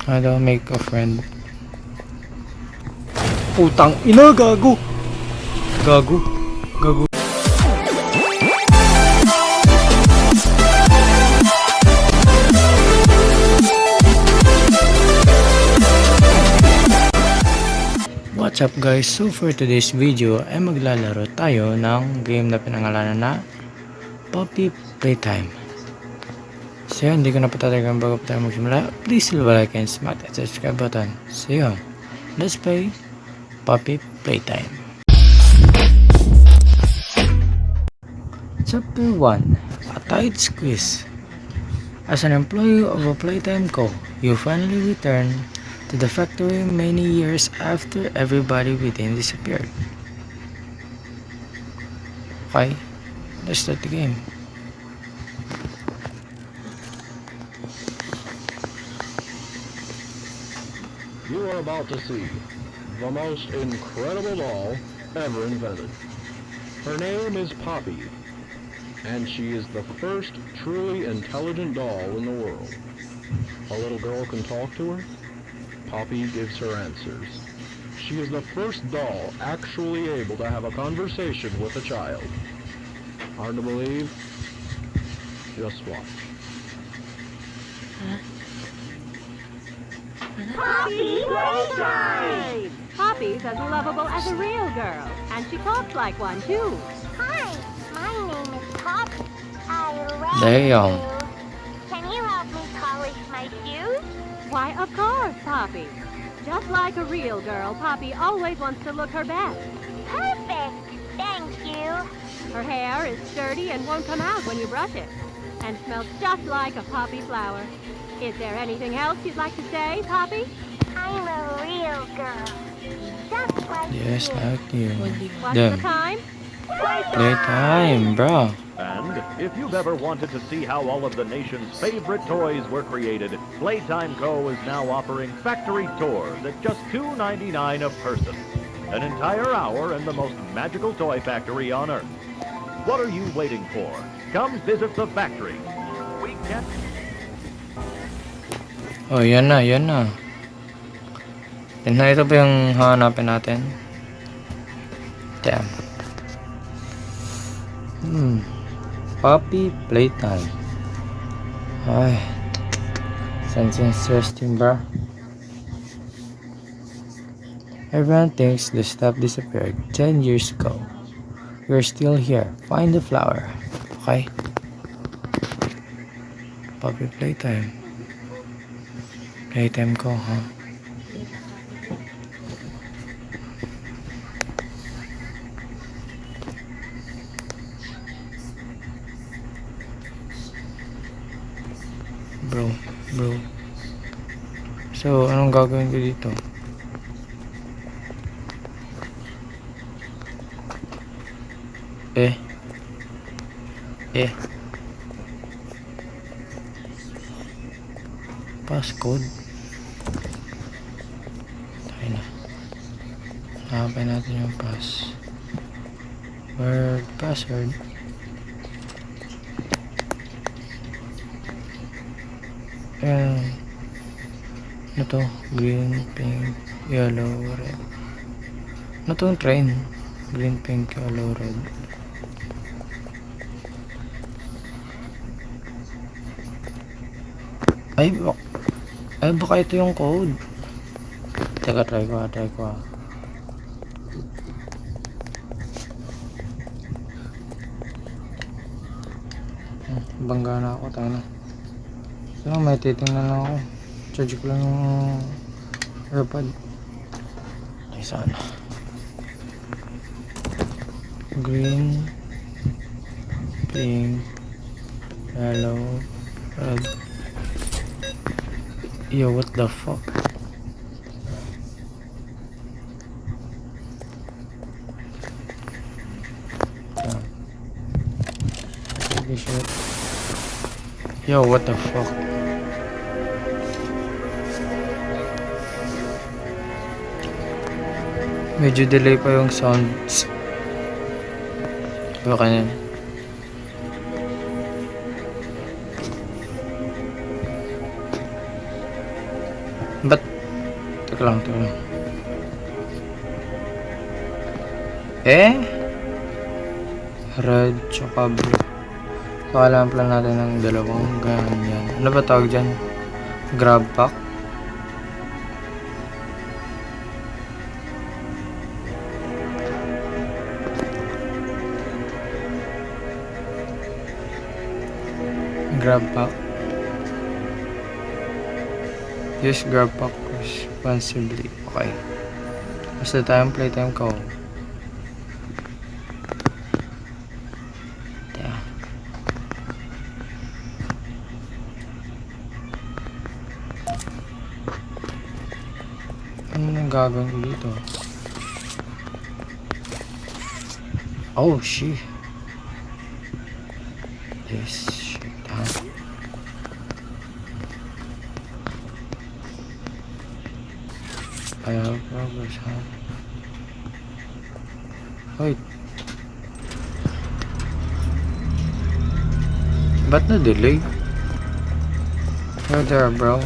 How do I make a friend? Putang ina, gago! Gago. Gago. What's up guys? So for today's video ay maglalaro tayo ng game na pinangalanan na Puppy Playtime. So yun, hindi ko na patatagan bago tayo magsimula. Please leave a like and smack that subscribe button. So yun, let's play Puppy Playtime. Chapter 1, A Tight Squeeze. As an employee of a Playtime Co., you finally return to the factory many years after everybody within disappeared. Okay, let's start the game. You are about to see the most incredible doll ever invented. Her name is Poppy, and she is the first truly intelligent doll in the world. A little girl can talk to her. Poppy gives her answers. She is the first doll actually able to have a conversation with a child. Hard to believe? Just watch. Poppy Playtime! Poppy's as lovable as a real girl, and she talks like one too. Hi, my name is Poppy. I love Damn. you. Can you help me polish my shoes? Why, of course, Poppy. Just like a real girl, Poppy always wants to look her best. Perfect. Thank you. Her hair is sturdy and won't come out when you brush it, and smells just like a poppy flower. Is there anything else you'd like to say, Poppy? I'm a real girl. Just like Yes, you. like you. What's the Damn. time? Playtime, bro. And if you've ever wanted to see how all of the nation's favorite toys were created, Playtime Co. is now offering factory tours at just $2.99 a person. An entire hour in the most magical toy factory on Earth. What are you waiting for? Come visit the factory. We can't... Oh, yan na, yan na. Tingnan, ito ba yung hanapin natin? Damn. Puppy Playtime. Ay. Sounds interesting, bro. Everyone thinks the stuff disappeared 10 years ago. We're still here. Find the flower. Okay? Puppy Playtime. Playtime ko, ha? Bro. So, anong gagawin ko dito? Passcode. Tayo na. Hanapin natin yung password. Ayan. Ano to? Green, pink, yellow, red. Ano to yung train? Green, pink, yellow, red. Ay, baka ito yung code. Teka, try ko. Bangga na ako, tayo na. So, may titingnan lang ako. Charge ko lang yung AirPod. Ay, sana. Green, pink, yellow, red. Yo, what the fuck? Holy shit. Yo, what the fuck? Medyo delay pa yung sounds. Baka yan. Ba't? Teka lang, teka lang. Red tsaka blue. So, kailangan pala natin ng dalawang ganyan. Ano ba tawag dyan? Grab pack? Grab pack. Use grab pack responsibly. Okay. Basta tayong playtime ko. Yeah. Ano nang gagawin ko dito? Oh, shit. This shit, ha? I have progress, ha? Wait. Ba't na-delay? You're there, bro.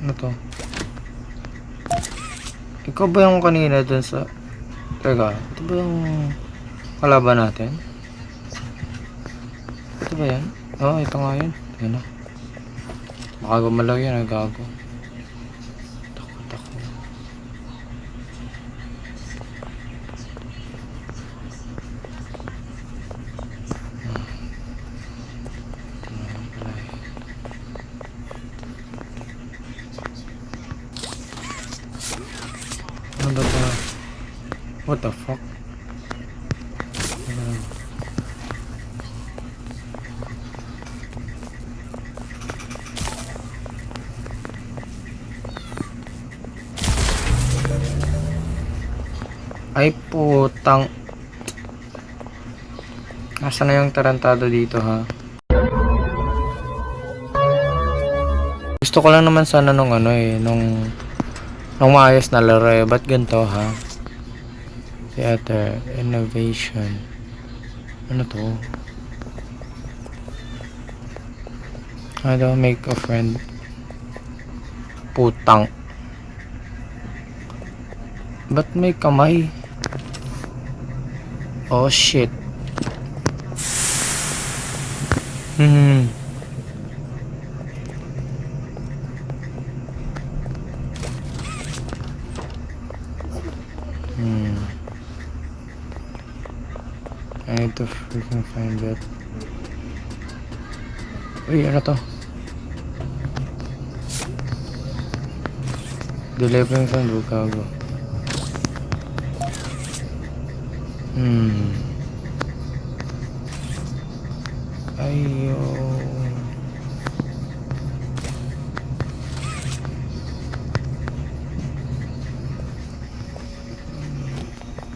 Ano to? Ikaw ba yung kanina dun sa... Teka, ito ba yung kalaban natin? Ito ba yan? Oo, ito nga yun. Yan na. Baka gumalaw yan, nagago. Takot. Ano ba ito? What the fuck? Ay putang. Nasaan na yung tarantado dito, ha? Gusto ko lang naman sana nung nung maayos na laro eh. Ba't ganito, ha? Theater, innovation. Ano to? How do I make a friend? Putang. Ba't may kamay? Oh shit. I need to freaking find it. Uy, ano to? Delivering from Bukago. Ayo.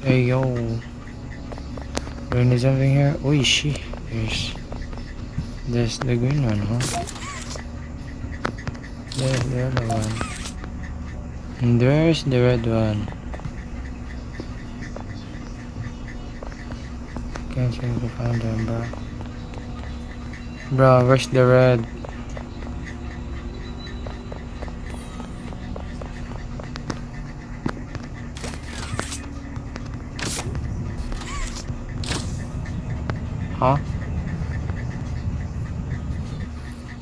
Ayo. Do I need something here? Oh, shit. There's the green one, huh? There's the other one. And there's the red one. Can't seem to find them, bro. Bro, where's the red? Huh?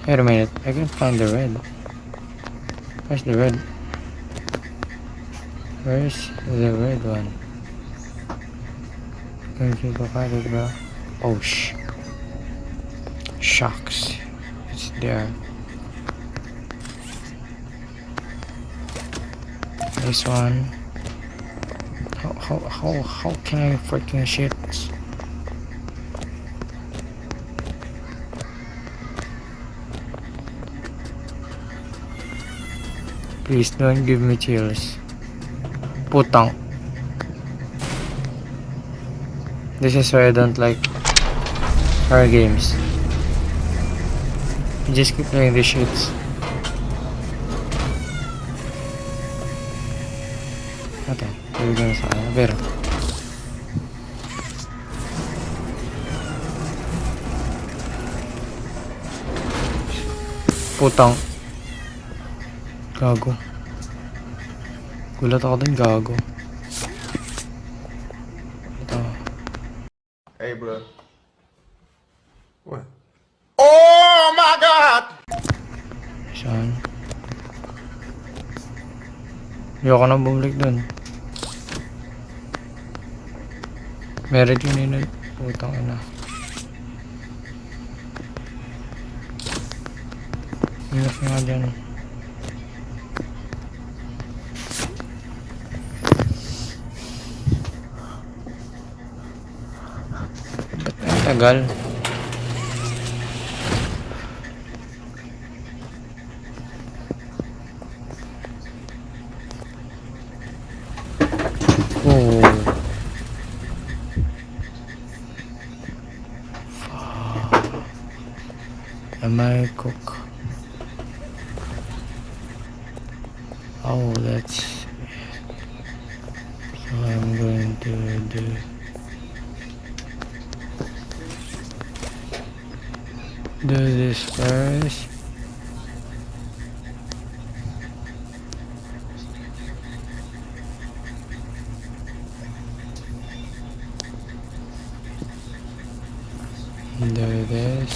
Wait a minute, I can't find the red. Where's the red? Where's the red one? Can't seem to find it, bro. Oh, shucks. It's there. This one. How can I freaking shit? Please don't give me chills. Putang. This is why I don't like horror games. Just keep playing the shits. Ito, bibigyan na sa kanya. Pero putang gago. Gulat ako din, gago. Ito. Hey, bro. What? Oh my God! Saan? Ayoko na bumalik dun. Meron yun yun. Putang ina. Minus nga dyan. Ba't ang tagal? Oh. Am I cook? Oh, that's so I'm going to do this first. Do this.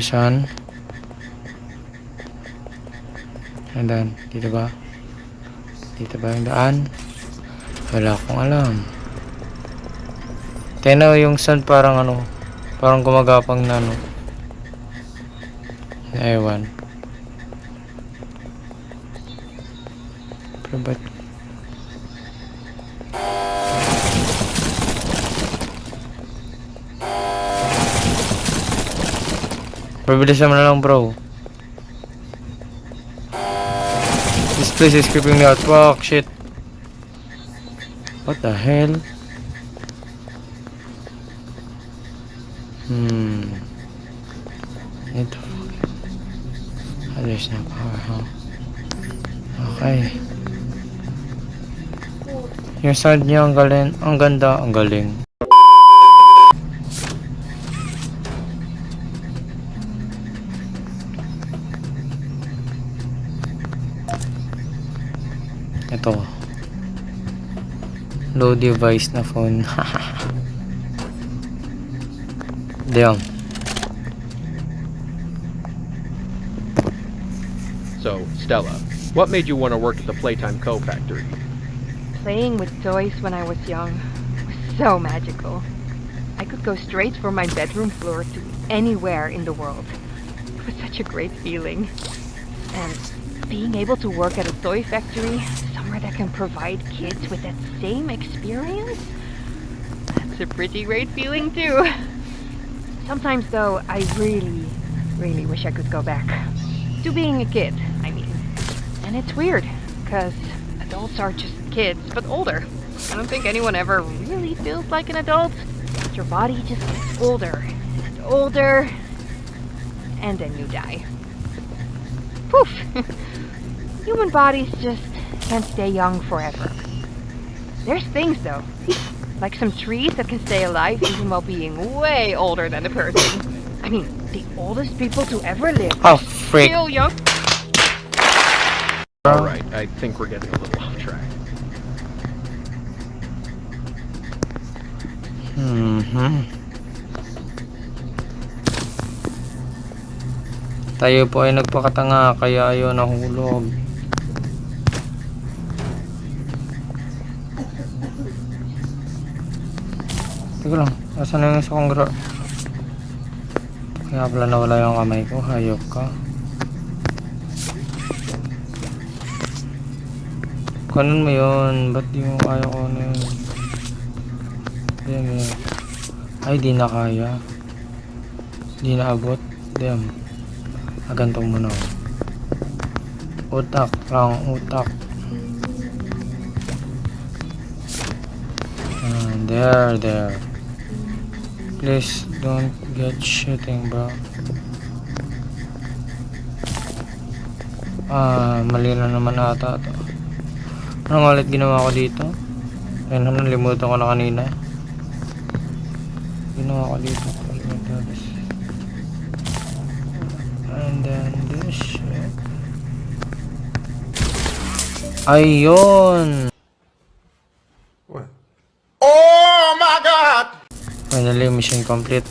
Saan? And then, dito ba? Dito ba yung daan? Wala akong alam. Tena yung sun parang ano, parang gumagapang na ano. Ewan. Pero ba't? Pabilisan mo na lang, bro. This place is creeping me out. Fuck, shit. What the hell? Ito. Oh, there's no power, huh? Okay. Yung sound niya ang galing, ang ganda, ang galing. Ito. Low device na phone. Damn. So, Stella, what made you want to work at the Playtime Co. factory? Playing with toys when I was young was so magical. I could go straight from my bedroom floor to anywhere in the world. It was such a great feeling. And being able to work at a toy factory, somewhere that can provide kids with that same experience, that's a pretty great feeling too. Sometimes though, I really wish I could go back to being a kid, I mean. And it's weird, because adults are just kids, but older. I don't think anyone ever really feels like an adult. Your body just gets older and older, and then you die. Poof! Human bodies just can't stay young forever. There's things though, like some trees that can stay alive even while being way older than the person. I mean, the oldest people to ever live Oh, freak. still young. Alright, I think we're getting a little off track. Tayo po ay nagpakatanga kaya ayaw nahulog. Teka lang, asan na yung isa kong kaya pala nawala yung kamay ko, hayop ka. Kanon mo yun, ba't di mo kaya ko na yun? Damn. Ay, di na kaya. Di na abot. Damn. Agantong mo na. Utak lang, utak. There. Please don't get shooting, bro. Mali na naman ata ito. Anong ulit ginawa ko dito? Ayun naman, limutan ko na kanina. Ginawa ko dito. And then this shit. Ayun! What? Oh my God! Finally, mission complete.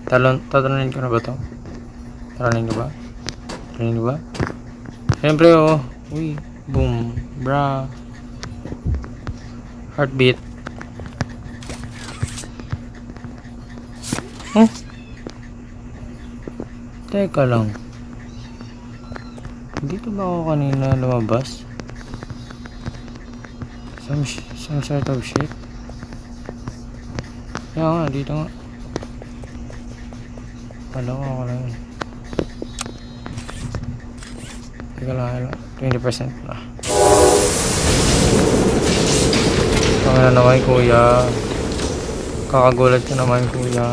Tatalunin ko na ba to? Tatalunin ko ba? Tatalunin ko ba? Siyempre, oh. Uy, boom, bra. Heartbeat. Huh? Teka lang. Dito ba ako kanina lumabas? Some sort of shit. Kaya nga, dito nga. Kala ko ako lang yun. Teka lang, 20% na. Tama na naman, kuya. Kakagulat ka naman, kuya.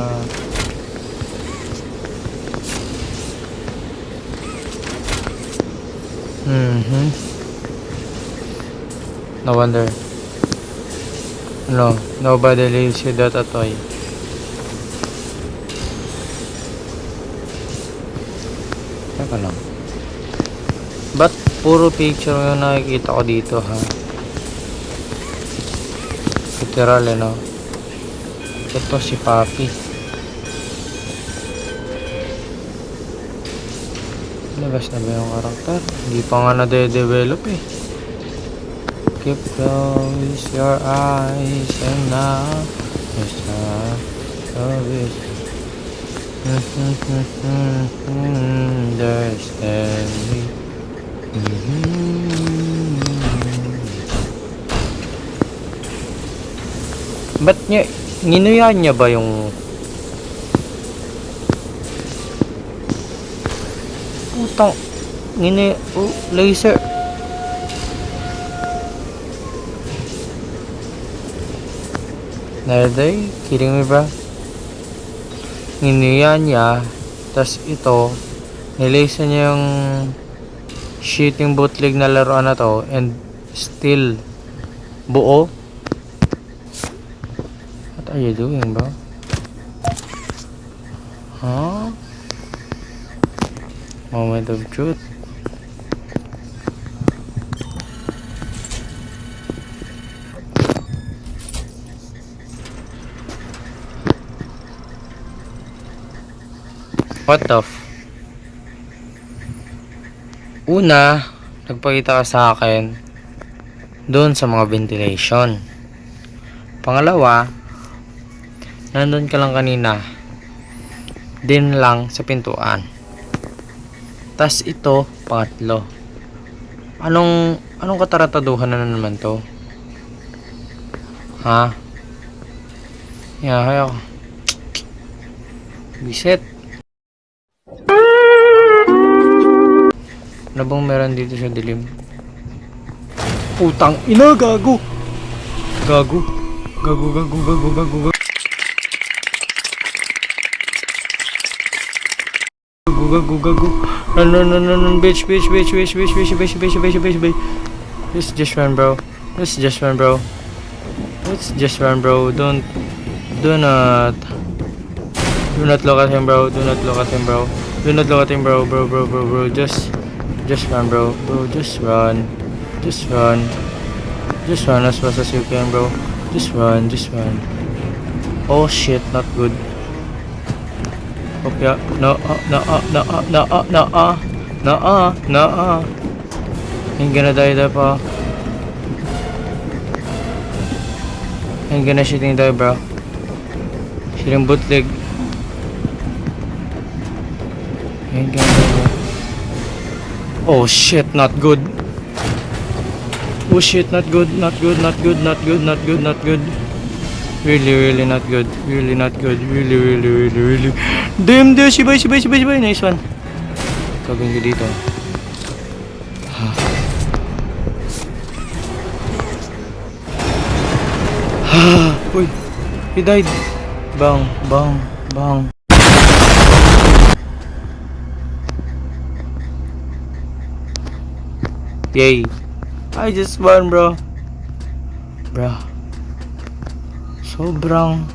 No wonder. No, nobody leaves without a toy. Teka lang. Ba't puro picture yung nakikita ko dito, ha? Literal, no? Ito si Papi. Labas na ba yung karakter? Hindi pa nga na-develop eh. Keep close your eyes and now it's time to visit. Understand me. Ba't niya, ninuyan niya ba yung utang laser? Are they kidding me, bro? Ninuyan niya, tas ito nilaser niya yung shooting bootleg na laruan na to and still buo. What are you doing, bro? Huh? Moment of truth. What the Una, nagpakita ka sa akin doon sa mga ventilation. Pangalawa, nandun ka lang kanina din lang sa pintuan. Tas ito, pangatlo. Anong katarataduhan na naman to? Ha? Yahay ako. Biset. Ano bang meron dito sa dilim? Putang ina, gago! Gago. Gago. Run, bitch. Let's just run, bro. Do not look at him, bro. Bro. Just run, bro. Just run as fast as you can, bro. Just run. Oh shit, not good. Okay, no. Ain't gonna die there, pa. Ain't gonna shooting die, bro. Shooting bootleg. Ain't gonna die. Oh shit, not good. Oh shit, not good. Really not good. Really. Damn, sibay. Nice one. Gagawin ko dito. Uy! He died! Bang! Bang! Bang! Yay! I just won, bro! Bro. Sobrang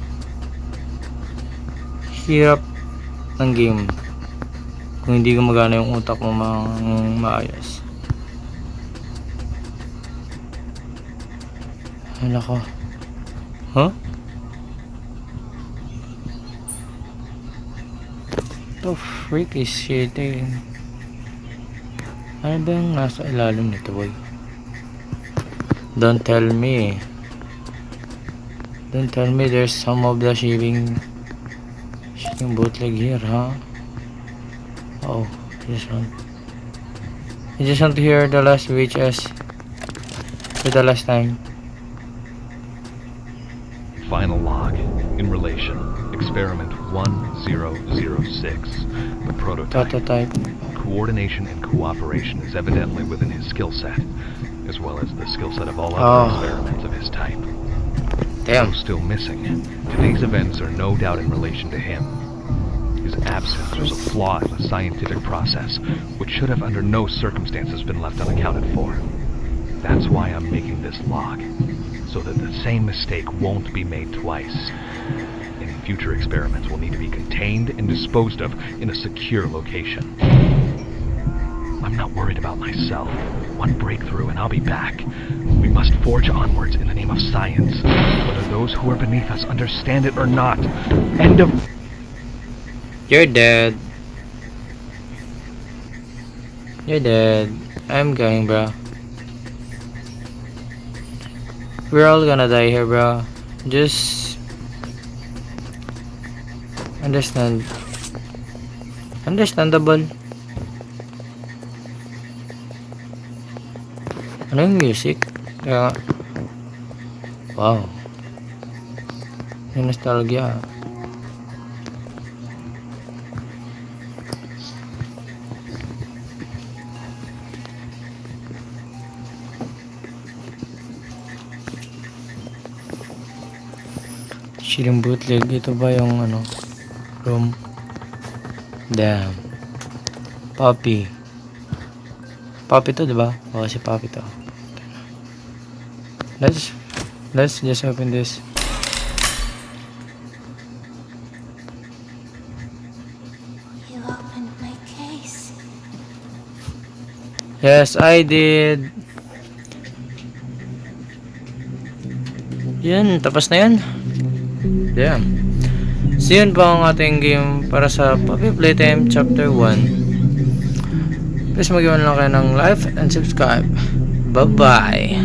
hirap ng game kung hindi gumagana yung utak mo maayos. Hala ko. Huh? The freak is shitting. Ano ba yung nasa ilalim nito, boy? Don't tell me. Don't tell me there's some of the shipping bootleg here, huh? Oh, I just want to hear the last VHS for the last time. Final log. In relation. Experiment 1006. The prototype. Prototype. Coordination and cooperation is evidently within his skill set, as well as the skill set of all Oh. other experiments of his type. Damn. Though still missing, today's events are no doubt in relation to him. His absence was a flaw in the scientific process, which should have under no circumstances been left unaccounted for. That's why I'm making this log, so that the same mistake won't be made twice. Any future experiments will need to be contained and disposed of in a secure location. I'm not worried about myself. One breakthrough and I'll be back. We must forge onwards in the name of science, whether those who are beneath us understand it or not. End of... You're dead. You're dead. I'm going, bro. We're all gonna die here, bro. Just understandable. Ano yung music? Kaya wow. Yung nostalgia. Shilling bootleg. Ito ba yung ano? Room? Damn. Poppy. Poppy to, diba? Oo, si Poppy to. Let's just open this. You opened my case. Yes, I did. Yun, tapos na yun. Damn. So yun po ang ating game para sa Poppy Playtime Chapter 1. Please mag-iwan lang kayo ng like and subscribe. Bye-bye.